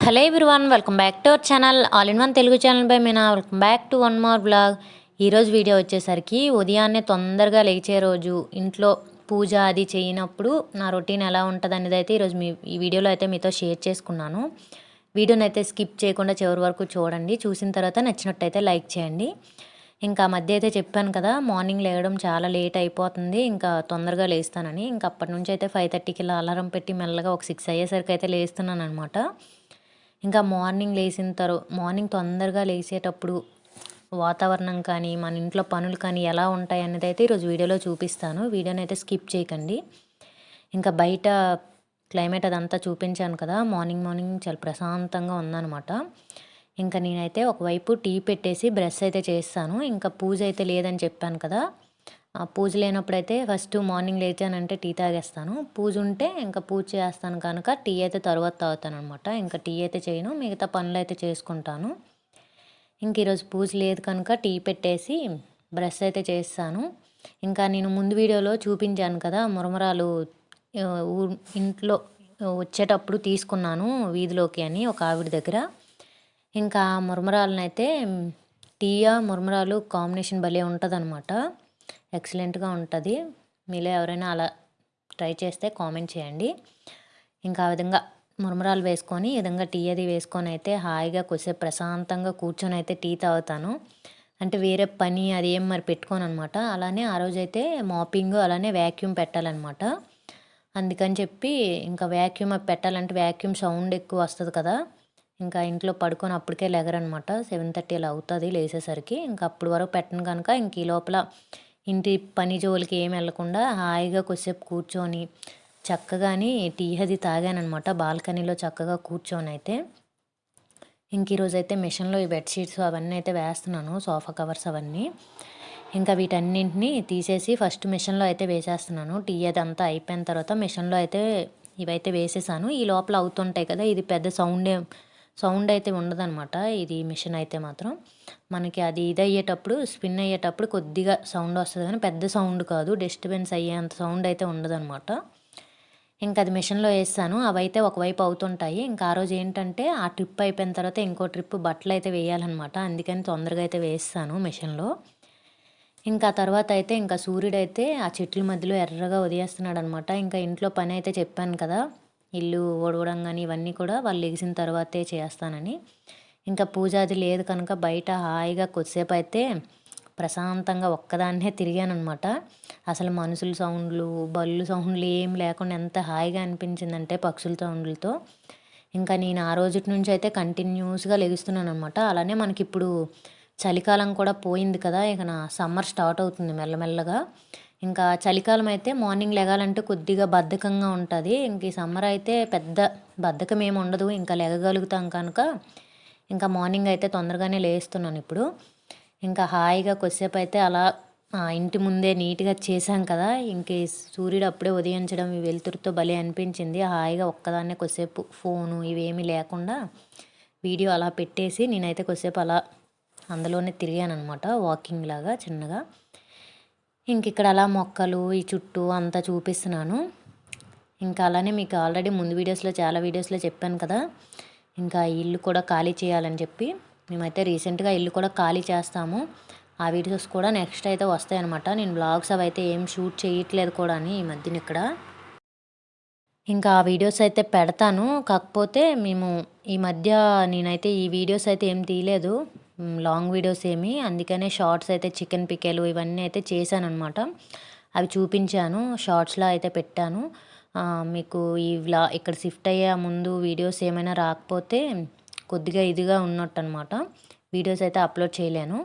Hello everyone, welcome back to our channel all in one Telugu channel by Meena. Welcome back to one more blog. ఈరోజు video వచ్చేసరికి ఉదయాన్నే తొందరగా లేచే రోజు, ఇంట్లో పూజ అది చేయనప్పుడు నా రొటీన్ ఎలా ఉంటుంది అనేది అయితే ఈరోజు ఈ వీడియోలో అయితే మీతో షేర్ చేసుకున్నాను. వీడియోని అయితే స్కిప్ చేయకుండా చివరి వరకు చూడండి. చూసిన తర్వాత నచ్చినట్టయితే లైక్ చేయండి. ఇంకా మధ్య అయితే చెప్పాను కదా, మార్నింగ్ లేవడం చాలా లేట్ అయిపోతుంది, ఇంకా తొందరగా లేస్తానని. ఇంకా అప్పటి నుంచి అయితే 5:30కి ఇలా అలారం పెట్టి మెల్లగా ఒక 6 అయ్యేసరికి అయితే లేస్తున్నాను అనమాట. ఇంకా మార్నింగ్ తొందరగా లేచేటప్పుడు వాతావరణం కానీ, మన ఇంట్లో పనులు కానీ ఎలా ఉంటాయి అనేది అయితే ఈరోజు వీడియోలో చూపిస్తాను. వీడియోని అయితే స్కిప్ చేయకండి. ఇంకా బయట క్లైమేట్ అదంతా చూపించాను కదా, మార్నింగ్ చాలా ప్రశాంతంగా ఉందన్నమాట. ఇంకా నేనైతే ఒకవైపు టీ పెట్టేసి బ్రష్ అయితే చేస్తాను. ఇంకా పూజ అయితే లేదని చెప్పాను కదా, పూజ లేనప్పుడైతే ఫస్ట్ మార్నింగ్ లేచానంటే టీ తాగేస్తాను. పూజ ఉంటే ఇంకా పూజ చేస్తాను కనుక టీ అయితే తర్వాత తాగుతాను అనమాట. ఇంకా టీ అయితే చేయను, మిగతా పనులు అయితే చేసుకుంటాను. ఇంక ఈరోజు పూజ లేదు కనుక టీ పెట్టేసి బ్రష్ అయితే చేస్తాను. ఇంకా నేను ముందు వీడియోలో చూపించాను కదా, మురమరాలు ఇంట్లో వచ్చేటప్పుడు తీసుకున్నాను వీధిలోకి అని ఒక ఆవిడ దగ్గర. ఇంకా మురమరాలను అయితే మురమరాలు కాంబినేషన్ భలే ఉంటుంది, ఎక్సలెంట్గా ఉంటుంది. మీలో ఎవరైనా అలా ట్రై చేస్తే కామెంట్ చేయండి. ఇంకా ఆ విధంగా మురమరాలు వేసుకొని, ఈ విధంగా టీ అది వేసుకొని అయితే హాయిగా కొద్దిసేపు ప్రశాంతంగా కూర్చొని అయితే టీ తాగుతాను. అంటే వేరే పని అది ఏం మరి పెట్టుకోను అనమాట. అలానే ఆ రోజైతే మాపింగ్ అలానే వ్యాక్యూమ్ పెట్టాలన్నమాట. అందుకని చెప్పి ఇంకా వ్యాక్యూమ్ పెట్టాలంటే వ్యాక్యూమ్ సౌండ్ ఎక్కువ వస్తుంది కదా, ఇంకా ఇంట్లో పడుకొని అప్పటికే లెగరనమాట. 7:30 అలా అవుతుంది లేచేసరికి. ఇంకా అప్పటి వరకు పెట్టను కనుక ఇంక ఈ లోపల ఇంటి పని జోలికి ఏమి వెళ్ళకుండా హాయిగా కొద్దిసేపు కూర్చొని చక్కగాని టీ అది తాగానమాట బాల్కనీలో చక్కగా కూర్చొని అయితే. ఇంక ఈరోజైతే మిషన్లో ఈ బెడ్షీట్స్ అవన్నీ అయితే వేస్తున్నాను, సోఫా కవర్స్ అవన్నీ. ఇంకా వీటన్నింటినీ తీసేసి ఫస్ట్ మిషన్లో అయితే వేసేస్తున్నాను. టీ అదంతా అయిపోయిన తర్వాత మిషన్లో అయితే ఇవైతే వేసేసాను. ఈ లోపల అవుతుంటాయి కదా, ఇది పెద్ద సౌండ్ అయితే ఉండదన్నమాట. ఇది మిషన్ అయితే మాత్రం మనకి అది అయ్యేటప్పుడు స్పిన్ అయ్యేటప్పుడు కొద్దిగా సౌండ్ వస్తుంది, కానీ పెద్ద సౌండ్ కాదు, డిస్టర్బెన్స్ అయ్యేంత సౌండ్ అయితే ఉండదన్నమాట. ఇంకా అది మిషన్లో వేస్తాను. అవైతే ఒకవైపు అవుతుంటాయి. ఇంకా ఆ రోజు ఏంటంటే ఆ ట్రిప్ అయిపోయిన తర్వాత ఇంకో ట్రిప్ బట్టలు అయితే వేయాలన్నమాట. అందుకని తొందరగా అయితే వేస్తాను మిషన్లో. ఇంకా తర్వాత అయితే ఇంకా సూర్యుడైతే ఆ చెట్ల మధ్యలో ఎర్రగా ఉదయిస్తున్నాడు అనమాట. ఇంకా ఇంట్లో పని అయితే చెప్పాను కదా, ఇల్లు ఊడవడం కానీ ఇవన్నీ కూడా వాళ్ళు లెగిసిన తర్వాతే చేస్తానని. ఇంకా పూజ అది లేదు కనుక బయట హాయిగా కొద్దిసేపు అయితే ప్రశాంతంగా ఒక్కదాన్నే తిరిగానమాట. అసలు మనుషుల సౌండ్లు, బళ్ళు సౌండ్లు ఏం లేకుండా ఎంత హాయిగా అనిపించిందంటే పక్షుల సౌండ్లతో. ఇంకా నేను ఆ రోజుటి నుంచి అయితే కంటిన్యూస్గా లెగుస్తున్నాను అనమాట. అలానే మనకి ఇప్పుడు చలికాలం కూడా పోయింది కదా, ఇక నా సమ్మర్ స్టార్ట్ అవుతుంది మెల్లమెల్లగా. ఇంకా చలికాలం అయితే మార్నింగ్ లెగాలంటే కొద్దిగా బద్ధకంగా ఉంటుంది. ఇంక ఈ సమ్మర్ అయితే పెద్ద బద్ధకం ఏమి ఉండదు, ఇంకా లెగగలుగుతాం కనుక ఇంకా మార్నింగ్ అయితే తొందరగానే లేస్తున్నాను ఇప్పుడు. ఇంకా హాయిగా కొద్దిసేపు అయితే అలా ఇంటి ముందే నీట్గా చేశాం కదా, ఇంక సూర్యుడు అప్పుడే ఉదయించడం ఈ వెలుతురుతో భలే అనిపించింది. హాయిగా ఒక్కదాన్నే కొద్దిసేపు ఫోను ఇవేమీ లేకుండా వీడియో అలా పెట్టేసి నేనైతే కొద్దిసేపు అలా అందులోనే తిరిగాను అనమాట, వాకింగ్ లాగా చిన్నగా. ఇంక ఇక్కడ అలా మొక్కలు ఈ చుట్టూ అంతా చూపిస్తున్నాను. ఇంకా అలానే మీకు ఆల్రెడీ ముందు చాలా వీడియోస్లో చెప్పాను కదా, ఇంకా ఇల్లు కూడా ఖాళీ చేయాలని చెప్పి. మేమైతే రీసెంట్గా ఇల్లు కూడా ఖాళీ చేస్తాము. ఆ వీడియోస్ కూడా నెక్స్ట్ అయితే వస్తాయి అనమాట. నేను బ్లాగ్స్ అవి అయితే ఏం షూట్ చేయట్లేదు కూడా అని ఈ మధ్యన ఇక్కడ. ఇంకా ఆ వీడియోస్ అయితే పెడతాను, కాకపోతే మేము ఈ మధ్య నేనైతే ఈ వీడియోస్ అయితే ఏం తీయలేదు, లాంగ్ వీడియోస్ ఏమి. అందుకనే షార్ట్స్ అయితే చికెన్ పికెలు ఇవన్నీ అయితే చేశాను అనమాట. అవి చూపించాను, షార్ట్స్లో అయితే పెట్టాను. మీకు ఇక్కడ షిఫ్ట్ అయ్యే ముందు వీడియోస్ ఏమైనా రాకపోతే కొద్దిగా ఇదిగా ఉన్నట్టు అనమాట. వీడియోస్ అయితే అప్లోడ్ చేయలేను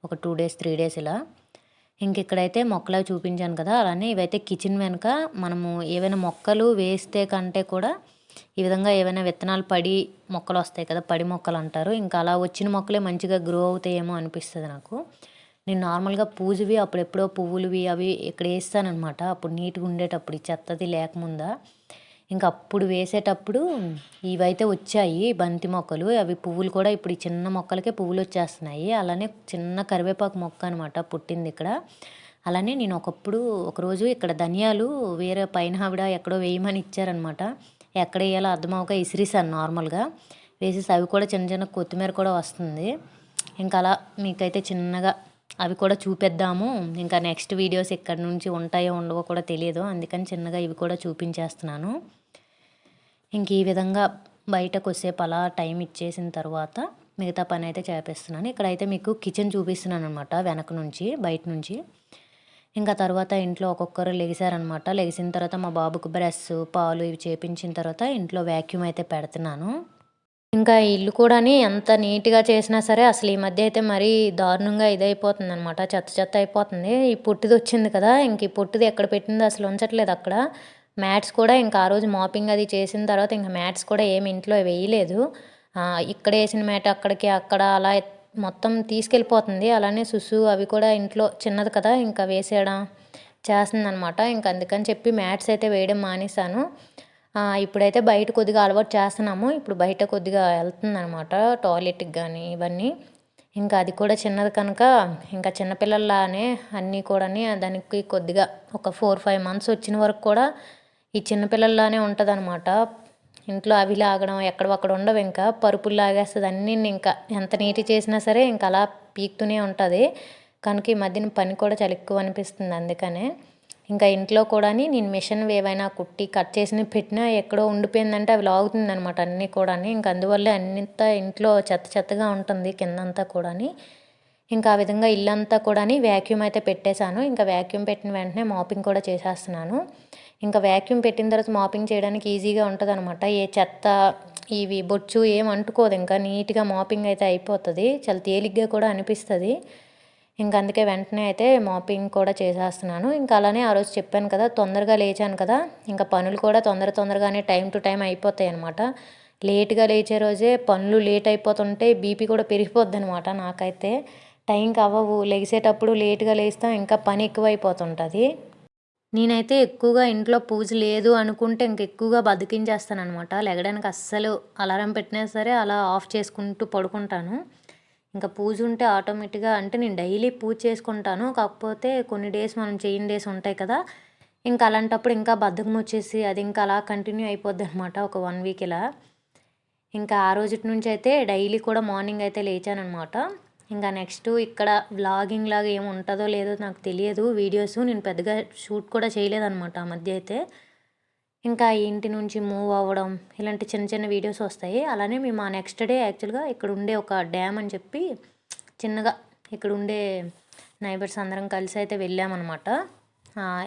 ఒక 2 days 3 days ఇలా. ఇంక ఇక్కడైతే మొక్కలు చూపించాను కదా, అలానే ఇవైతే కిచెన్ వెనుక మనము ఏవైనా మొక్కలు వేస్తే కంటే కూడా ఈ విధంగా ఏవైనా విత్తనాలు పడి మొక్కలు వస్తాయి కదా, పడి మొక్కలు అంటారు. ఇంకా అలా వచ్చిన మొక్కలే మంచిగా గ్రో అవుతాయేమో అనిపిస్తుంది నాకు. నేను నార్మల్గా పూజవి అప్పుడెప్పుడో పువ్వులువి అవి ఇక్కడ వేస్తానమాట, అప్పుడు నీట్గా ఉండేటప్పుడు ఈ చెత్తది లేకముందా. ఇంకా అప్పుడు వేసేటప్పుడు ఇవైతే వచ్చాయి బంతి మొక్కలు, అవి పువ్వులు కూడా ఇప్పుడు ఈ చిన్న మొక్కలకే పువ్వులు వచ్చేస్తున్నాయి. అలానే చిన్న కరివేపాకు మొక్క అనమాట పుట్టింది ఇక్కడ. అలానే నేను ఒకరోజు ఇక్కడ ధనియాలు వేరే పైన ఆవిడ ఎక్కడో వేయమని ఇచ్చారనమాట. ఎక్కడ వేయాలో అర్థమవక ఇసిరిసాను నార్మల్గా. వేసేసి అవి కూడా చిన్న చిన్న కొత్తిమీర కూడా వస్తుంది. ఇంకా అలా మీకైతే చిన్నగా అవి కూడా చూపిద్దాము. ఇంకా నెక్స్ట్ వీడియోస్ ఎక్కడి నుంచి ఉంటాయో ఉండవో కూడా తెలియదు, అందుకని చిన్నగా ఇవి కూడా చూపించేస్తున్నాను. ఇంక ఈ విధంగా బయట కొద్దిసేపు అలా టైం ఇచ్చేసిన తర్వాత మిగతా పని అయితే చేపిస్తున్నాను. ఇక్కడైతే మీకు కిచెన్ చూపిస్తున్నాను అనమాట, వెనక నుంచి బయట నుంచి. ఇంకా తర్వాత ఇంట్లో ఒక్కొక్కరు లెగిసారనమాట. లెగిసిన తర్వాత మా బాబుకు బ్రష్ పాలు ఇవి చేపించిన తర్వాత ఇంట్లో వ్యాక్యూమ్ అయితే పెడుతున్నాను. ఇంకా ఇల్లు కూడాని ఎంత నీట్గా చేసినా సరే అసలు ఈ మధ్య అయితే మరీ దారుణంగా ఇదైపోతుంది అనమాట, చెత్త చెత్త అయిపోతుంది. ఈ పొట్టిది వచ్చింది కదా, ఇంక ఈ పొట్టిది ఎక్కడ పెట్టిందో అసలు ఉంచట్లేదు అక్కడ. మ్యాట్స్ కూడా ఇంకా ఆ రోజు మాపింగ్ అది చేసిన తర్వాత ఇంకా మ్యాట్స్ కూడా ఏమి ఇంట్లో వేయలేదు. ఇక్కడ వేసిన మ్యాట్ అక్కడికి అక్కడ అలా మొత్తం తీసుకెళ్ళిపోతుంది. అలానే సుసు అవి కూడా ఇంట్లో చిన్నది కదా ఇంకా వేసేయడం చేస్తుంది అనమాట. ఇంకా అందుకని చెప్పి మ్యాట్స్ అయితే వేయడం మానేశాను. ఇప్పుడైతే బయట కొద్దిగా అలవాటు చేస్తున్నాము. ఇప్పుడు బయట కొద్దిగా వెళ్తుంది అనమాట, టాయిలెట్కి కానీ ఇవన్నీ. ఇంకా అది కూడా చిన్నది కనుక ఇంకా చిన్నపిల్లల్లానే అన్నీ కూడా దానికి కొద్దిగా ఒక 4-5 మంత్స్ వచ్చిన వరకు కూడా ఈ చిన్నపిల్లల్లానే ఉంటుంది అనమాట. ఇంట్లో అవి లాగడం ఎక్కడొక్కడ ఉండవు, ఇంకా పరుపులు లాగేస్తుంది అన్నీ. ఇంకా ఎంత నీటి చేసినా సరే ఇంకా అలా పీకుతూనే ఉంటుంది. కనుక ఈ మధ్యన పని కూడా చాలా ఎక్కువ అనిపిస్తుంది. అందుకనే ఇంకా ఇంట్లో కూడా నేను మిషన్ ఏవైనా కుట్టి కట్ చేసి పెట్టినా ఎక్కడో ఉండిపోయిందంటే అవి లాగుతుంది అనమాట అన్నీ కూడా. ఇంకా అందువల్లే అన్నింతా ఇంట్లో చెత్త చెత్తగా ఉంటుంది కిందంతా కూడా. ఇంకా ఆ విధంగా ఇల్లంతా కూడా వ్యాక్యూమ్ అయితే పెట్టేశాను. ఇంకా వ్యాక్యూమ్ పెట్టిన వెంటనే మాపింగ్ కూడా చేసేస్తున్నాను. ఇంకా వ్యాక్యూమ్ పెట్టిన తర్వాత మాపింగ్ చేయడానికి ఈజీగా ఉంటుంది అనమాట. ఏ చెత్త ఇవి బొచ్చు ఏం అంటుకోదు, ఇంకా నీట్గా మాపింగ్ అయితే అయిపోతుంది. చాలా తేలిగ్గా కూడా అనిపిస్తుంది. ఇంకా అందుకే వెంటనే అయితే మాపింగ్ కూడా చేసేస్తున్నాను. ఇంకా అలానే ఆ రోజు చెప్పాను కదా తొందరగా లేచాను కదా, ఇంకా పనులు కూడా తొందరగానే టైం టు టైం అయిపోతాయి అనమాట. లేట్గా లేచే రోజే పనులు లేట్ అయిపోతుంటే బీపీ కూడా పెరిగిపోద్ది అనమాట. నాకైతే టైంకి అవ్వవు, లెగిసేటప్పుడు లేట్గా లేస్తా ఇంకా పని ఎక్కువైపోతుంటుంది. నేనైతే ఎక్కువగా ఇంట్లో పూజ లేదు అనుకుంటే ఇంక ఎక్కువగా బతికించేస్తాను అనమాట. లెగడానికి అస్సలు అలారం పెట్టినా సరే అలా ఆఫ్ చేసుకుంటూ పడుకుంటాను. ఇంకా పూజ ఉంటే ఆటోమేటిక్గా అంటే నేను డైలీ పూజ చేసుకుంటాను. కాకపోతే కొన్ని డేస్ మనం చేయని డేస్ ఉంటాయి కదా, ఇంకా అలాంటప్పుడు ఇంకా బద్ధకం వచ్చేసి అది ఇంకా అలా కంటిన్యూ అయిపోద్ది అనమాట ఒక 1 వీక్ ఇలా. ఇంకా ఆ రోజు నుంచి అయితే డైలీ కూడా మార్నింగ్ అయితే లేచానమాట. ఇంకా నెక్స్ట్ ఇక్కడ వ్లాగింగ్ లాగా ఏమి ఉంటుందో లేదో నాకు తెలియదు. వీడియోస్ నేను పెద్దగా షూట్ కూడా చేయలేదన్నమాట ఆ మధ్య అయితే. ఇంకా ఇంటి నుంచి మూవ్ అవ్వడం ఇలాంటి చిన్న చిన్న వీడియోస్ వస్తాయి. అలానే మేము ఆ నెక్స్ట్ డే యాక్చువల్గా ఇక్కడ ఉండే ఒక డ్యామ్ అని చెప్పి చిన్నగా ఇక్కడ ఉండే నైబర్స్ అందరం కలిసి అయితే వెళ్ళామన్నమాట.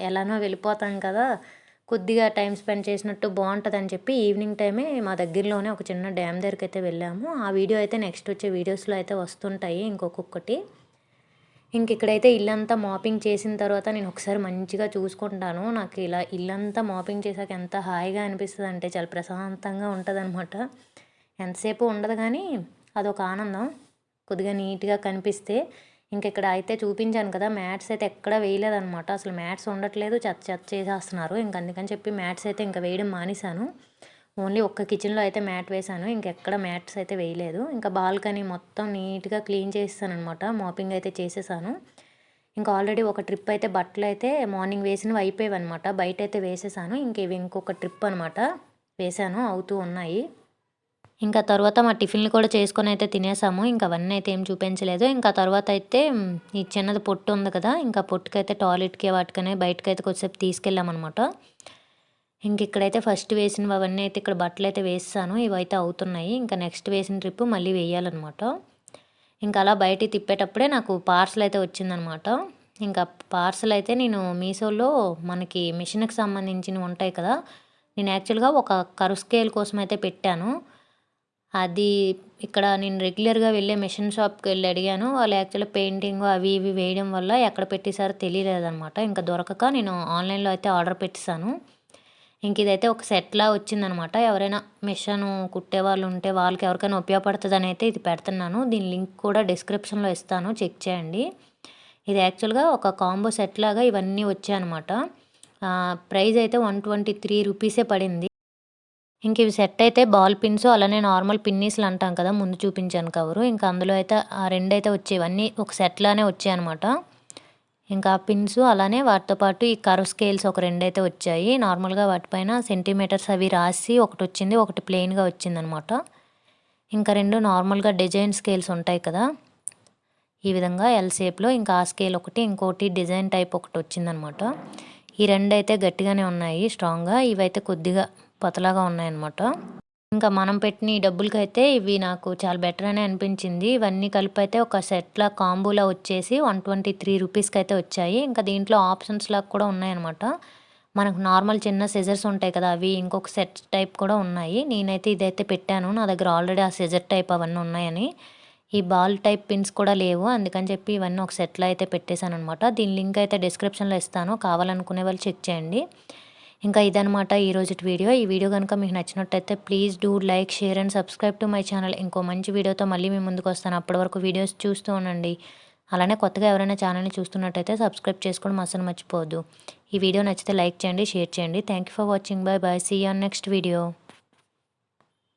ఎలానో వెళ్ళిపోతాం కదా, కొద్దిగా టైం స్పెండ్ చేసినట్టు బాగుంటుందని చెప్పి ఈవినింగ్ టైమే మా దగ్గరలోనే ఒక చిన్న డ్యామ్ దగ్గరికి అయితే వెళ్ళాము. ఆ వీడియో అయితే నెక్స్ట్ వచ్చే వీడియోస్లో అయితే వస్తుంటాయి ఇంకొకటి. ఇంక ఇక్కడైతే ఇల్లంతా మాపింగ్ చేసిన తర్వాత నేను ఒకసారి మంచిగా చూసుకుంటాను. నాకు ఇలా ఇల్లంతా మాపింగ్ చేశాక ఎంత హాయిగా అనిపిస్తుంది అంటే చాలా ప్రశాంతంగా ఉంటుంది అనమాట. ఎంతసేపు ఉండదు కానీ అదొక ఆనందం కొద్దిగా నీట్గా కనిపిస్తే. ఇంక ఇక్కడ అయితే చూపించాను కదా మ్యాట్స్ అయితే ఎక్కడ వేయలేదనమాట. అసలు మ్యాట్స్ ఉండట్లేదు, చెత్త చెత్త చేసేస్తున్నారు. ఇంక అందుకని చెప్పి మ్యాట్స్ అయితే ఇంకా వేయడం మానేశాను. ఓన్లీ ఒక్క కిచెన్లో అయితే మ్యాట్ వేశాను, ఇంకెక్కడ మ్యాట్స్ అయితే వేయలేదు. ఇంకా బాల్కనీ మొత్తం నీట్గా క్లీన్ చేసేసాను అనమాట, మాపింగ్ అయితే చేసేసాను. ఇంకా ఆల్రెడీ ఒక ట్రిప్ అయితే బట్టలు అయితే మార్నింగ్ వేసినవి అయిపోయాయి అనమాట, బయట అయితే వేసేసాను. ఇవి ఇంకొక ట్రిప్ అనమాట వేసాను, అవుతూ ఉన్నాయి. ఇంకా తర్వాత మా టిఫిన్లు కూడా చేసుకొని అయితే తినేసాము. ఇంకా అవన్నీ అయితే ఏం చూపించలేదు. ఇంకా తర్వాత అయితే ఈ చిన్నది పొట్టు ఉంది కదా, ఇంకా పొట్టుకైతే టాయిలెట్కి వాటికనే బయటకైతే కొద్దిసేపు తీసుకెళ్ళామన్నమాట. ఇంక ఇక్కడైతే ఫస్ట్ వేసినవి అవన్నీ అయితే ఇక్కడ బట్టలు అయితే వేసాను, ఇవైతే అవుతున్నాయి. ఇంకా నెక్స్ట్ వేసిన ట్రిప్ మళ్ళీ వేయాలన్నమాట. ఇంకా అలా బయటికి తిప్పేటప్పుడే నాకు పార్సల్ అయితే వచ్చిందనమాట. ఇంకా పార్సల్ అయితే నేను మీషోలో మనకి మిషన్కి సంబంధించినవి ఉంటాయి కదా, నేను యాక్చువల్గా ఒక కర్వ్ స్కేల్ కోసం అయితే పెట్టాను. అది ఇక్కడ నేను రెగ్యులర్గా వెళ్ళే మిషన్ షాప్కి వెళ్ళి అడిగాను. వాళ్ళు యాక్చువల్గా పెయింటింగ్ అవి ఇవి వేయడం వల్ల ఎక్కడ పెట్టేసారో తెలియలేదన్నమాట. ఇంకా దొరకక నేను ఆన్లైన్లో అయితే ఆర్డర్ పెట్టేశాను. ఇంక ఇదైతే ఒక సెట్లా వచ్చిందనమాట. ఎవరైనా మిషన్ కుట్టే వాళ్ళు ఉంటే వాళ్ళకి ఎవరికైనా ఉపయోగపడుతుందని అయితే ఇది పెడుతున్నాను. దీని లింక్ కూడా డిస్క్రిప్షన్లో ఇస్తాను, చెక్ చేయండి. ఇది యాక్చువల్గా ఒక కాంబో సెట్ లాగా ఇవన్నీ వచ్చాయన్నమాట. ప్రైస్ అయితే 123 రూపీసే పడింది. ఇంక ఇవి సెట్ అయితే బాల్ పిన్స్ అలానే నార్మల్ పిన్నీస్లు అంటాం కదా, ముందు చూపించాను కవరు. ఇంకా అందులో అయితే ఆ రెండైతే వచ్చేవన్నీ ఒక సెట్లానే వచ్చాయన్నమాట. ఇంకా పిన్స్ అలానే వాటితో పాటు ఈ కర్వ్ స్కేల్స్ ఒక రెండైతే వచ్చాయి. నార్మల్గా వాటిపైన సెంటీమీటర్స్ అవి రాసి ఒకటి వచ్చింది, ఒకటి ప్లెయిన్గా వచ్చిందనమాట. ఇంకా 2 నార్మల్గా డిజైన్ స్కేల్స్ ఉంటాయి కదా, ఈ విధంగా ఎల్ షేప్లో, ఇంకా ఆ స్కేల్ ఒకటి, ఇంకోటి డిజైన్ టైప్ ఒకటి వచ్చిందనమాట. ఈ 2 అయితే గట్టిగానే ఉన్నాయి స్ట్రాంగ్గా, ఇవైతే కొద్దిగా పతలాగా ఉన్నాయన్నమాట. ఇంకా మనం పెట్టిన ఈ డబ్బులకైతే ఇవి నాకు చాలా బెటర్ అనే అనిపించింది. ఇవన్నీ కలిపి అయితే ఒక సెట్‌లా కాంబోలా వచ్చేసి 123 రూపీస్‌కి అయితే వచ్చాయి. ఇంకా దీంట్లో ఆప్షన్స్‌లాగా కూడా ఉన్నాయన్నమాట. మనకు నార్మల్ చిన్న సిజర్స్ ఉంటాయి కదా, అవి ఇంకొక సెట్ టైప్ కూడా ఉన్నాయి. నేనైతే ఇదైతే పెట్టాను, నా దగ్గర ఆల్రెడీ ఆ సిజర్ టైప్ అవన్నీ ఉన్నాయని. ఈ బాల్ టైప్ పిన్స్ కూడా లేవు, అందుకని చెప్పి ఇవన్నీ ఒక సెట్‌లో అయితే పెట్టేశాననమాట. దీని లింక్ అయితే డిస్క్రిప్షన్‌లో ఇస్తాను, కావాలనుకునే వాళ్ళు చెక్ చేయండి. ఇంకా ఇదనమాట ఈరోజుటి వీడియో. ఈ వీడియో కనుక మీకు నచ్చినట్టయితే please do like, share and subscribe to my channel. ఇంకో మంచి వీడియోతో మళ్ళీ మీ ముందుకు వస్తాను. అప్పటి వరకు వీడియోస్ చూస్తూ ఉండండి. అలానే కొత్తగా ఎవరైనా ఛానల్ని చూస్తున్నట్టయితే సబ్స్క్రైబ్ చేసుకోవడం అస్సలు మర్చిపోవద్దు. ఈ వీడియో నచ్చితే లైక్ చేయండి, షేర్ చేయండి. Thank you for watching. Bye bye. See you on next video.